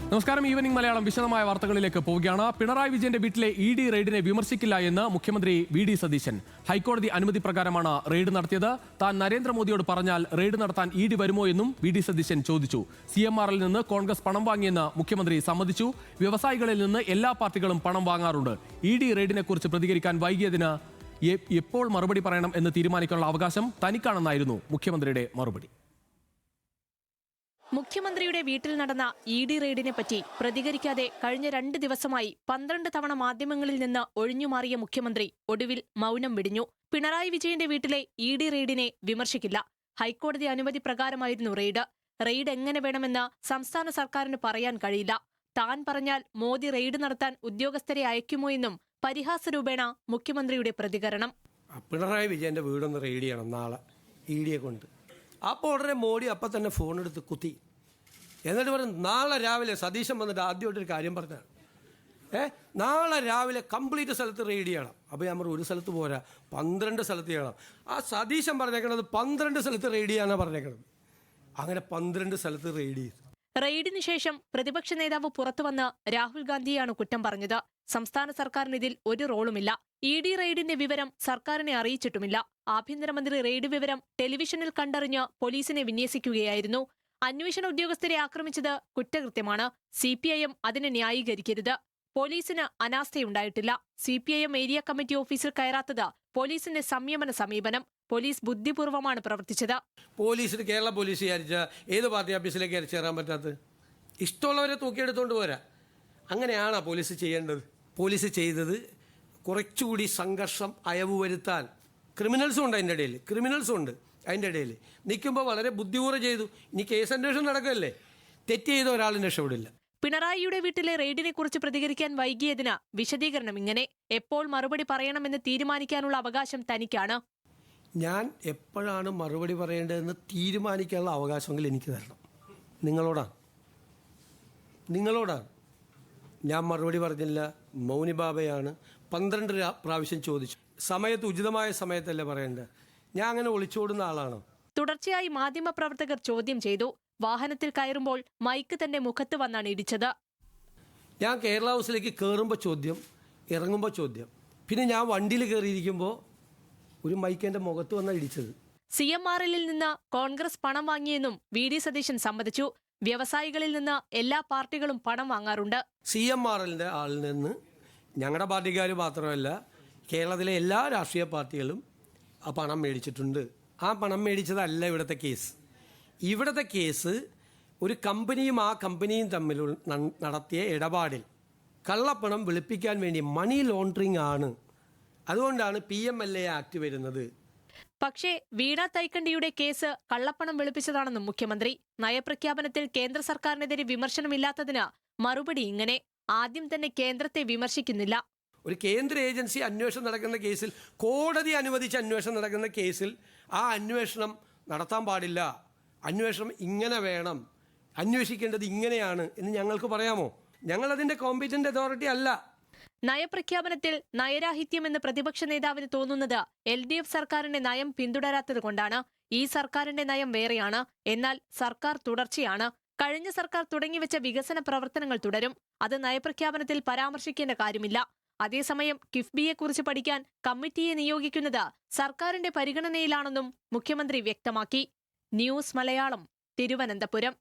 നമസ്കാരം. ഈവനിംഗ് മലയാളം വിശദമായ വാർത്തകളിലേക്ക് പോവുകയാണ്. പിണറായി വിജയന്റെ വീട്ടിലെ ഇ.ഡി. റെയ്ഡിനെ വിമർശിക്കില്ല എന്ന് മുഖ്യമന്ത്രി വി.ഡി. സതീശൻ. ഹൈക്കോടതി അനുമതി പ്രകാരമാണ് റെയ്ഡ് നടത്തിയത്. താൻ നരേന്ദ്രമോദിയോട് പറഞ്ഞാൽ റെയ്ഡ് നടത്താൻ ഇ.ഡി. വരുമോ എന്നും വി.ഡി. സതീശൻ ചോദിച്ചു. CMRൽ നിന്ന് കോൺഗ്രസ് പണം വാങ്ങിയെന്ന് മുഖ്യമന്ത്രി സമ്മതിച്ചു. വ്യവസായികളിൽ നിന്ന് എല്ലാ പാർട്ടികളും പണം വാങ്ങാറുണ്ട്. ഇ.ഡി. റെയ്ഡിനെ കുറിച്ച് പ്രതികരിക്കാൻ വൈകിയതിന് എപ്പോൾ മറുപടി പറയണം എന്ന് തീരുമാനിക്കാനുള്ള അവകാശം തനിക്കാണെന്നായിരുന്നു മുഖ്യമന്ത്രിയുടെ മറുപടി. മുഖ്യമന്ത്രിയുടെ വീട്ടിൽ നടന്ന ഇ.ഡി. റെയ്ഡിനെ പറ്റി പ്രതികരിക്കാതെ കഴിഞ്ഞ 2 ദിവസമായി 12 തവണ മാധ്യമങ്ങളിൽ നിന്ന് ഒഴിഞ്ഞുമാറിയ മുഖ്യമന്ത്രി ഒടുവിൽ മൗനം വെടിഞ്ഞു. പിണറായി വിജയന്റെ വീട്ടിലെ ഇ.ഡി. റെയ്ഡിനെ വിമർശിക്കില്ല. ഹൈക്കോടതി അനുമതി പ്രകാരമായിരുന്നു റെയ്ഡ്. റെയ്ഡ് എങ്ങനെ വേണമെന്ന് സംസ്ഥാന സർക്കാരിന് പറയാൻ കഴിയില്ല. താൻ പറഞ്ഞാൽ മോദി റെയ്ഡ് നടത്താൻ ഉദ്യോഗസ്ഥരെ അയക്കുമോ എന്നും പരിഹാസരൂപേണ മുഖ്യമന്ത്രിയുടെ പ്രതികരണം. പിണറായി വിജയന്റെ വീടൊന്ന് റെയ്ഡ് ചെയ്യണം നാളെ ഇ.ഡിയെ കൊണ്ട്. അപ്പോൾ ഉടനെ മോഡി അപ്പം തന്നെ ഫോണെടുത്ത് കുത്തി. എന്നിട്ട് പറഞ്ഞു നാളെ രാവിലെ സതീശൻ വന്നിട്ട് ആദ്യമായിട്ടൊരു കാര്യം പറഞ്ഞാണ്, നാളെ രാവിലെ കംപ്ലീറ്റ് സ്ഥലത്ത് റെയ്ഡ് ചെയ്യണം. അപ്പോൾ ഞാൻ പറഞ്ഞു ഒരു സ്ഥലത്ത് പോരാ, 12 സ്ഥലത്ത് ചെയ്യണം. ആ സതീശൻ പറഞ്ഞേക്കണത് 12 സ്ഥലത്ത് റെയ്ഡ് ചെയ്യാനാണ് പറഞ്ഞേക്കണത്. അങ്ങനെ 12 സ്ഥലത്ത് റെയ്ഡ് ചെയ്തു. റെയ്ഡിന് ശേഷം പ്രതിപക്ഷ നേതാവ് പുറത്തുവന്ന് രാഹുൽ ഗാന്ധിയാണ് കുറ്റം പറഞ്ഞത്. സംസ്ഥാന സർക്കാരിന് ഇതിൽ ഒരു റോളുമില്ല. ഇ.ഡി. റെയ്ഡിന്റെ വിവരം സർക്കാരിനെ അറിയിച്ചിട്ടുമില്ല. ആഭ്യന്തരമന്ത്രി റെയ്ഡ് വിവരം ടെലിവിഷനിൽ കണ്ടറിഞ്ഞ് പോലീസിനെ വിന്യസിക്കുകയായിരുന്നു. അന്വേഷണ ഉദ്യോഗസ്ഥരെ ആക്രമിച്ചത് കുറ്റകൃത്യമാണ്. CPIM അതിനെ ന്യായീകരിക്കരുത്. പോലീസിന് അനാസ്ഥയുണ്ടായിട്ടില്ല. CPIM ഏരിയ കമ്മിറ്റി ഓഫീസിൽ കയറാത്തത് പോലീസിന്റെ സംയമന സമീപനം. പോലീസ് ബുദ്ധിപൂർവ്വമാണ് പ്രവർത്തിച്ചത്. പോലീസിന് കേരള പോലീസ് വിചാരിച്ച ഏത് പാർട്ടി ഓഫീസിലേക്ക് കയറാൻ പറ്റാത്തത്? ഇഷ്ടമുള്ളവരെ തൂക്കിയെടുത്തുകൊണ്ട് പോരാ. അങ്ങനെയാണ് പോലീസ് ചെയ്യേണ്ടത്. പോലീസ് ചെയ്തത് കുറച്ചുകൂടി സംഘർഷം അയവ് വരുത്താൻ. ക്രിമിനൽസും ഉണ്ട് അതിൻ്റെ ഇടയിൽ, അതിൻ്റെ ഇടയിൽ നിൽക്കുമ്പോൾ വളരെ ബുദ്ധിപൂർവ്വം ചെയ്തു. ഇനി കേസ് അന്വേഷണം നടക്കല്ലേ, തെറ്റ് ചെയ്ത ഒരാളും രക്ഷപ്പെടില്ല. പിണറായിയുടെ വീട്ടിലെ റെയ്ഡിനെ കുറിച്ച് പ്രതികരിക്കാൻ വൈകിയതിന് വിശദീകരണം ഇങ്ങനെ: എപ്പോൾ മറുപടി പറയണമെന്ന് തീരുമാനിക്കാനുള്ള അവകാശം തനിക്കാണ്. ഞാൻ എപ്പോഴാണ് മറുപടി പറയേണ്ടതെന്ന് തീരുമാനിക്കാനുള്ള അവകാശമെങ്കിൽ എനിക്ക് തരണം. നിങ്ങളോടാണ്. ഞാൻ മറുപടി പറഞ്ഞില്ല, മൗനിബാബയാണ്. 12 പ്രാവശ്യം ചോദിച്ചു. സമയത്ത് ഉചിതമായ സമയത്തല്ലേ പറയേണ്ടത്. ഞാൻ അങ്ങനെ ഒളിച്ചോടുന്ന ആളാണോ? തുടർച്ചയായി മാധ്യമപ്രവർത്തകർ ചോദ്യം ചെയ്തു. വാഹനത്തിൽ കയറുമ്പോൾ മൈക്ക് തന്റെ മുഖത്ത് വന്നാണ് ഇടിച്ചത്. ഞാൻ കേരള ഹൗസിലേക്ക് കയറുമ്പോൾ ചോദ്യം, ഇറങ്ങുമ്പോൾ ചോദ്യം. പിന്നെ ഞാൻ വണ്ടിയിൽ കയറിയിരിക്കുമ്പോൾ ഒരു മൈക്ക് എൻ്റെ മുഖത്ത് വന്നാണ് ഇടിച്ചത്. CMRൽ നിന്ന് കോൺഗ്രസ് പണം വാങ്ങിയെന്നും വി.ഡി. സതീശൻ സമ്മതിച്ചു. വ്യവസായികളിൽ നിന്ന് എല്ലാ പാർട്ടികളും പണം വാങ്ങാറുണ്ട്. CMRലിൻ്റെ ആളിൽ നിന്ന് ഞങ്ങളുടെ പാർട്ടിക്കാർ മാത്രമല്ല, കേരളത്തിലെ എല്ലാ രാഷ്ട്രീയ പാർട്ടികളും ആ പണം മേടിച്ചിട്ടുണ്ട്. ആ പണം മേടിച്ചതല്ല ഇവിടുത്തെ കേസ്. ഇവിടുത്തെ കേസ് ഒരു കമ്പനിയും ആ കമ്പനിയും തമ്മിൽ നടത്തിയ ഇടപാടിൽ കള്ളപ്പണം വെളുപ്പിക്കാൻ വേണ്ടി മണി ലോണ്ടറിംഗ് ആണ്. അതുകൊണ്ടാണ് PMLA ആക്ട് വരുന്നത്. പക്ഷേ വീണ തൈക്കണ്ടിയുടെ കേസ് കള്ളപ്പണം വെളുപ്പിച്ചതാണെന്നും മുഖ്യമന്ത്രി. നയപ്രഖ്യാപനത്തിൽ കേന്ദ്ര സർക്കാരിനെതിരെ വിമർശനമില്ലാത്തതിന് മറുപടി ഇങ്ങനെ: ആദ്യം തന്നെ കേന്ദ്രത്തെ വിമർശിക്കുന്നില്ല. ഒരു കേന്ദ്ര ഏജൻസി അന്വേഷണം നടക്കുന്ന കേസിൽ, കോടതി അനുവദിച്ച് അന്വേഷണം നടക്കുന്ന കേസിൽ ആ അന്വേഷണം നടത്താൻ പാടില്ല. അന്വേഷണം ഇങ്ങനെ വേണം, അന്വേഷിക്കേണ്ടത് ഇങ്ങനെയാണ് എന്ന് ഞങ്ങൾക്ക് പറയാമോ? ഞങ്ങളതിൻ്റെ കോമ്പീറ്റന്റ് അതോറിറ്റി അല്ല. നയപ്രഖ്യാപനത്തിൽ നയരാഹിത്യമെന്ന് പ്രതിപക്ഷ നേതാവിന് തോന്നുന്നത് LDF സർക്കാരിന്റെ നയം പിന്തുടരാത്തത് കൊണ്ടാണ്. ഈ സർക്കാരിന്റെ നയം വേറെയാണ്. എന്നാൽ സർക്കാർ തുടർച്ചയാണ്. കഴിഞ്ഞ സർക്കാർ തുടങ്ങിവെച്ച വികസന പ്രവർത്തനങ്ങൾ തുടരും. അത് നയപ്രഖ്യാപനത്തിൽ പരാമർശിക്കേണ്ട കാര്യമില്ല. അതേസമയം കിഫ്ബിയെക്കുറിച്ച് പഠിക്കാൻ കമ്മിറ്റിയെ നിയോഗിക്കുന്നത് സർക്കാരിന്റെ പരിഗണനയിലാണെന്നും മുഖ്യമന്ത്രി വ്യക്തമാക്കി. ന്യൂസ് മലയാളം, തിരുവനന്തപുരം.